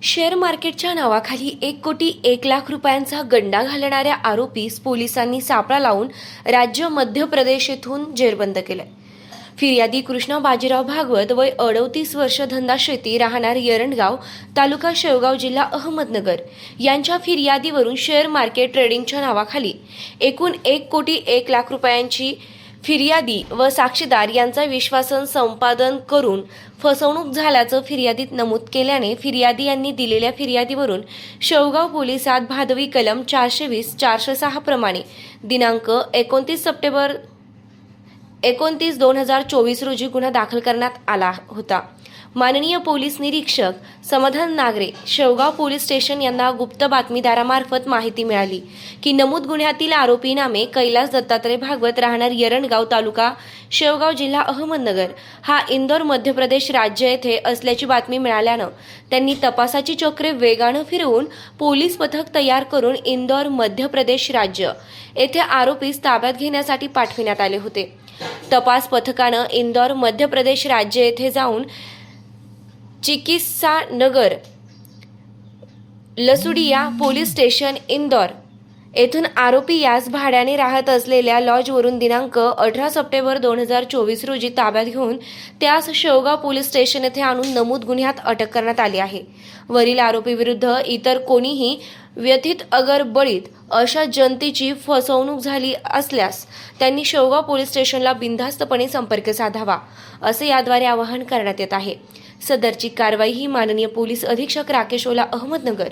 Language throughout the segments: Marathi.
शेअर मार्केटच्या नावाखाली 1,01,00,000 रुपयांचा गंडा घालणाऱ्या आरोपीस पोलिसांनी सापळा लावून राज्य मध्य प्रदेश येथून जेरबंद केले। फिर्यादी कृष्णा बाजीराव भागवत वय 38 वर्ष, धंदा शेती, राहणार यरंडगाव, तालुका शेवगाव, जिल्हा अहमदनगर यांच्या फिर्यादीवरून शेअर मार्केट ट्रेडिंगच्या नावाखाली एकूण 1,01,00,000 रुपयांची फिर्यादी व साक्षीदार यांचा विश्वासन संपादन करून फसवणूक झाल्याचं फिर्यादीत नमूद केल्याने फिर्यादी यांनी दिलेल्या फिर्यादीवरून शेवगाव पोलिसात भादवी कलम 420-406 प्रमाणे दिनांक 29 सप्टेंबर 2024 रोजी गुन्हा दाखल करण्यात आला होता। माननीय पोलीस निरीक्षक समाधान नागरे, शेवगाव पोलीस स्टेशन यांना गुप्त बातमीदारामार्फत माहिती मिळाली की नमूद गुन्ह्यातील आरोपी नामे कैलास दत्तात्रय भागवत, राहणार यरंडगाव, तालुका शेवगाव, जिल्हा अहमदनगर हा इंदोर, मध्य प्रदेश राज्य येथे असल्याची बातमी मिळाल्यानं त्यांनी तपासाची चक्रे वेगानं फिरवून पोलीस पथक तयार करून इंदोर, मध्य प्रदेश राज्य येथे आरोपीस ताब्यात घेण्यासाठी पाठविण्यात आले होते। तपास पथकानं इंदोर, मध्य प्रदेश राज्य येथे जाऊन चिकित्सा नगर, लसुडिया पोलीस स्टेशन, इंदोर येथून आरोपी यास भाड्याने राहत असलेल्या लॉजवरून दिनांक 18 सप्टेंबर 2024 रोजी ताब्यात घेऊन त्यास शेवगाव पोलीस स्टेशन येथे आणून नमूद गुन्ह्यात अटक करण्यात आली आहे। वरील आरोपी विरुद्ध इतर कोणीही व्यथित अगर बळीत अशा जनतेची फसवणूक झाली असल्यास त्यांनी शेवगाव पोलीस स्टेशनला बिनधास्तपणे संपर्क साधावा, असे याद्वारे आवाहन करण्यात येत आहे। सदरची कारवाई ही माननीय पोलीस अधीक्षक राकेश ओला, अहमदनगर,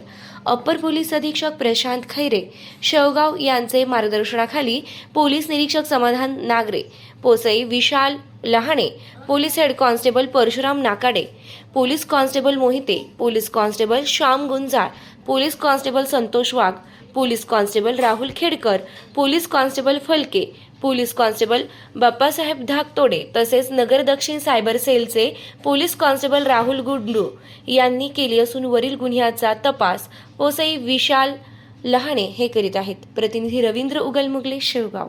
अप्पर पोलीस अधीक्षक प्रशांत खैरे, शेवगाव यांचे मार्गदर्शनाखाली पोलीस निरीक्षक समाधान नागरे, पोसई Vishal Lahane, police head constable Parshuram Nakade, police constable Mohite, police constable Shyam Gunjal, police constable Santosh Wagh, police constable Rahul Khedkar, police constable Phalke, police constable Bappasaheb Dhaktode तसेच नगर दक्षिण सायबर सेलचे पोलीस कॉन्स्टेबल राहुल गुंडू यांनी केली असून वरील गुन्ह्याचा तपास पोसई विशाल लहाणे हे करीत आहेत। प्रतिनिधी रवींद्र उगलमुगले, शेवगाव।